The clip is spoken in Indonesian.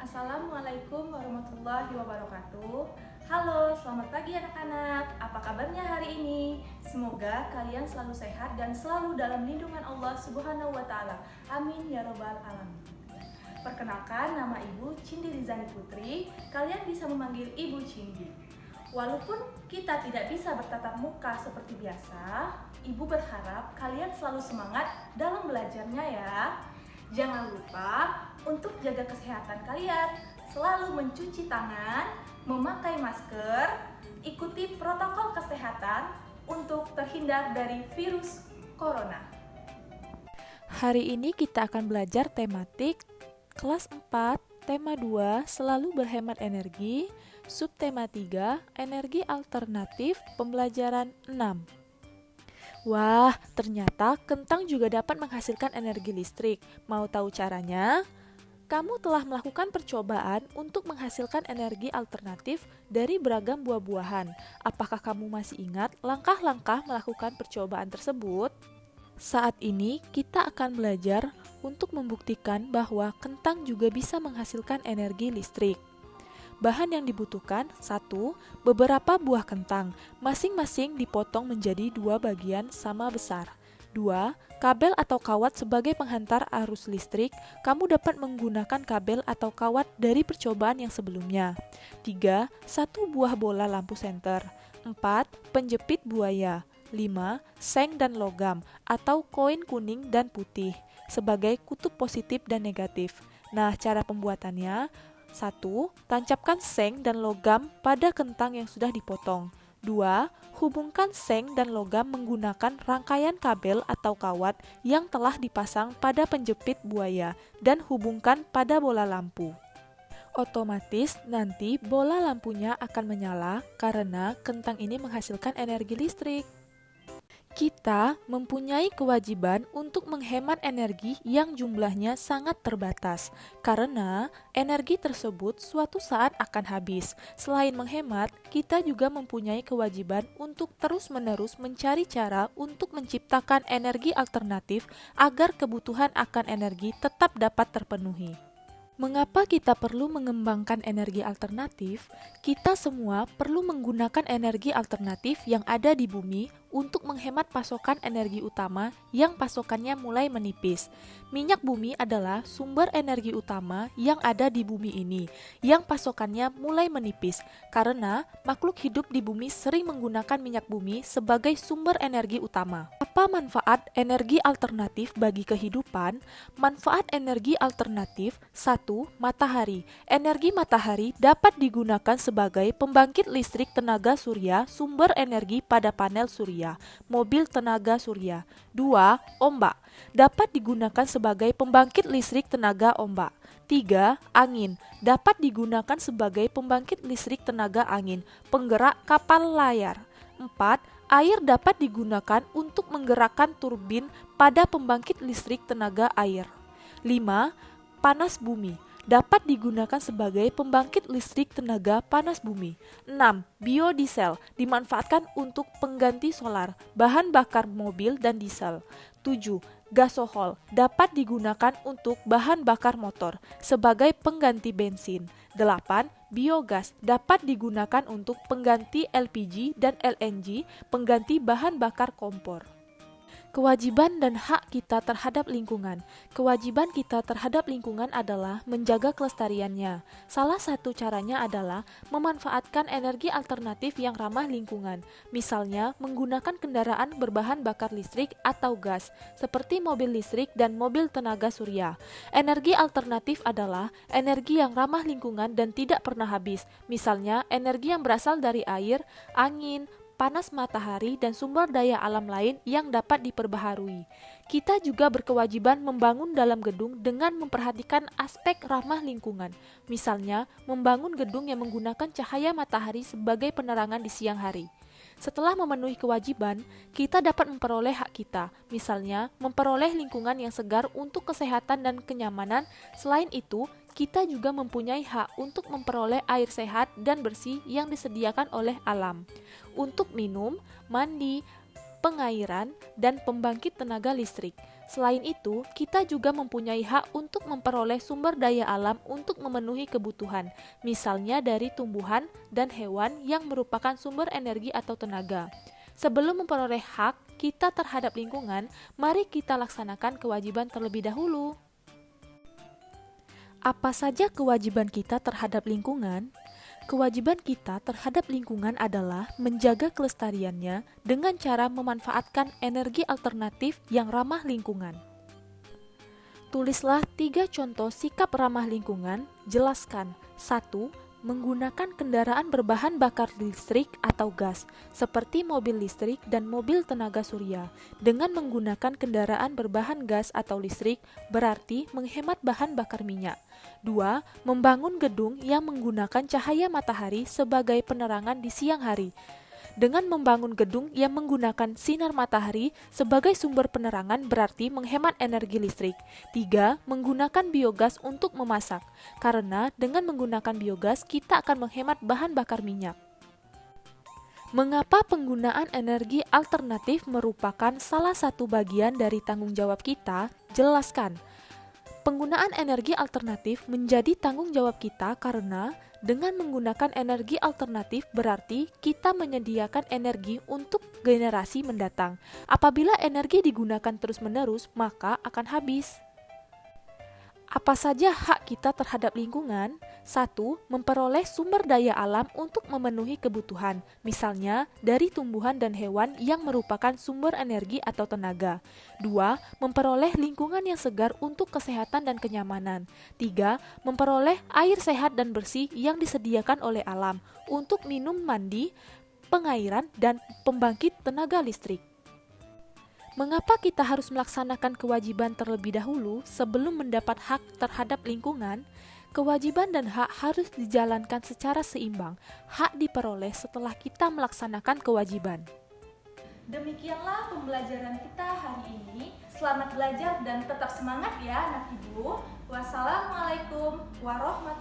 Assalamualaikum warahmatullahi wabarakatuh. Halo, selamat pagi anak-anak. Apa kabarnya hari ini? Semoga kalian selalu sehat dan selalu dalam lindungan Allah Subhanahu wa taala. Amin ya robbal alamin. Perkenalkan, nama Ibu Cindi Rizani Putri. Kalian bisa memanggil Ibu Cindi. Walaupun kita tidak bisa bertatap muka seperti biasa, Ibu berharap kalian selalu semangat dalam belajarnya ya. Jangan lupa untuk jaga kesehatan kalian, selalu mencuci tangan, memakai masker, ikuti protokol kesehatan untuk terhindar dari virus corona. Hari ini kita akan belajar tematik kelas 4, tema 2, selalu berhemat energi, subtema 3, energi alternatif, pembelajaran 6. Wah, ternyata kentang juga dapat menghasilkan energi listrik. Mau tahu caranya? Kamu telah melakukan percobaan untuk menghasilkan energi alternatif dari beragam buah-buahan. Apakah kamu masih ingat langkah-langkah melakukan percobaan tersebut? Saat ini kita akan belajar untuk membuktikan bahwa kentang juga bisa menghasilkan energi listrik. Bahan yang dibutuhkan: 1. Beberapa buah kentang, masing-masing dipotong menjadi 2 bagian sama besar. 2. Kabel atau kawat sebagai penghantar arus listrik. Kamu dapat menggunakan kabel atau kawat dari percobaan yang sebelumnya. 3. 1 buah bola lampu senter. 4. Penjepit buaya. 5. Seng dan logam atau koin kuning dan putih sebagai kutub positif dan negatif. Nah, cara pembuatannya: 1. Tancapkan seng dan logam pada kentang yang sudah dipotong. 2. Hubungkan seng dan logam menggunakan rangkaian kabel atau kawat yang telah dipasang pada penjepit buaya dan hubungkan pada bola lampu. Otomatis nanti bola lampunya akan menyala karena kentang ini menghasilkan energi listrik. Kita mempunyai kewajiban untuk menghemat energi yang jumlahnya sangat terbatas, karena energi tersebut suatu saat akan habis. Selain menghemat, kita juga mempunyai kewajiban untuk terus-menerus mencari cara untuk menciptakan energi alternatif agar kebutuhan akan energi tetap dapat terpenuhi. Mengapa kita perlu mengembangkan energi alternatif? Kita semua perlu menggunakan energi alternatif yang ada di bumi untuk menghemat pasokan energi utama yang pasokannya mulai menipis. Minyak bumi adalah sumber energi utama yang ada di bumi ini, yang pasokannya mulai menipis, karena makhluk hidup di bumi sering menggunakan minyak bumi sebagai sumber energi utama. Apa manfaat energi alternatif bagi kehidupan? Manfaat energi alternatif: 1. Matahari. Energi matahari dapat digunakan sebagai pembangkit listrik tenaga surya, sumber energi pada panel surya, mobil tenaga surya. 2. Ombak. Dapat digunakan sebagai pembangkit listrik tenaga ombak. 3. Angin. Dapat digunakan sebagai pembangkit listrik tenaga angin, penggerak kapal layar. 4. Air dapat digunakan untuk menggerakkan turbin pada pembangkit listrik tenaga air. 5. Panas bumi. Dapat digunakan sebagai pembangkit listrik tenaga panas bumi. 6. Biodiesel dimanfaatkan untuk pengganti solar, bahan bakar mobil dan diesel. 7. Gasohol dapat digunakan untuk bahan bakar motor sebagai pengganti bensin. 8. Biogas dapat digunakan untuk pengganti LPG dan LNG, pengganti bahan bakar kompor. Kewajiban dan hak kita terhadap lingkungan. Kewajiban kita terhadap lingkungan adalah menjaga kelestariannya. Salah satu caranya adalah memanfaatkan energi alternatif yang ramah lingkungan. Misalnya, menggunakan kendaraan berbahan bakar listrik atau gas, seperti mobil listrik dan mobil tenaga surya. Energi alternatif adalah energi yang ramah lingkungan dan tidak pernah habis. Misalnya, energi yang berasal dari air, angin, panas matahari, dan sumber daya alam lain yang dapat diperbaharui. Kita juga berkewajiban membangun dalam gedung dengan memperhatikan aspek ramah lingkungan. Misalnya, membangun gedung yang menggunakan cahaya matahari sebagai penerangan di siang hari. Setelah memenuhi kewajiban, kita dapat memperoleh hak kita, misalnya memperoleh lingkungan yang segar untuk kesehatan dan kenyamanan. Selain itu, kita juga mempunyai hak untuk memperoleh air sehat dan bersih yang disediakan oleh alam, untuk minum, mandi, pengairan, dan pembangkit tenaga listrik. Selain itu, kita juga mempunyai hak untuk memperoleh sumber daya alam untuk memenuhi kebutuhan, misalnya dari tumbuhan dan hewan yang merupakan sumber energi atau tenaga. Sebelum memperoleh hak kita terhadap lingkungan, mari kita laksanakan kewajiban terlebih dahulu. Apa saja kewajiban kita terhadap lingkungan? Kewajiban kita terhadap lingkungan adalah menjaga kelestariannya dengan cara memanfaatkan energi alternatif yang ramah lingkungan. Tulislah 3 contoh sikap ramah lingkungan. Jelaskan. 1. Menggunakan kendaraan berbahan bakar listrik atau gas, seperti mobil listrik dan mobil tenaga surya. Dengan menggunakan kendaraan berbahan gas atau listrik, berarti menghemat bahan bakar minyak. 2. Membangun gedung yang menggunakan cahaya matahari sebagai penerangan di siang hari. Dengan membangun gedung yang menggunakan sinar matahari sebagai sumber penerangan berarti menghemat energi listrik. 3. Menggunakan biogas untuk memasak. Karena dengan menggunakan biogas kita akan menghemat bahan bakar minyak. Mengapa penggunaan energi alternatif merupakan salah satu bagian dari tanggung jawab kita? Jelaskan. Penggunaan energi alternatif menjadi tanggung jawab kita karena dengan menggunakan energi alternatif berarti kita menyediakan energi untuk generasi mendatang. Apabila energi digunakan terus-menerus, maka akan habis. Apa saja hak kita terhadap lingkungan? 1. Memperoleh sumber daya alam untuk memenuhi kebutuhan, misalnya dari tumbuhan dan hewan yang merupakan sumber energi atau tenaga. 2. Memperoleh lingkungan yang segar untuk kesehatan dan kenyamanan. 3. Memperoleh air sehat dan bersih yang disediakan oleh alam untuk minum, mandi, pengairan, dan pembangkit tenaga listrik. Mengapa kita harus melaksanakan kewajiban terlebih dahulu sebelum mendapat hak terhadap lingkungan? Kewajiban dan hak harus dijalankan secara seimbang. Hak diperoleh setelah kita melaksanakan kewajiban. Demikianlah pembelajaran kita hari ini. Selamat belajar dan tetap semangat ya anak ibu. Wassalamualaikum warahmatullahi wabarakatuh.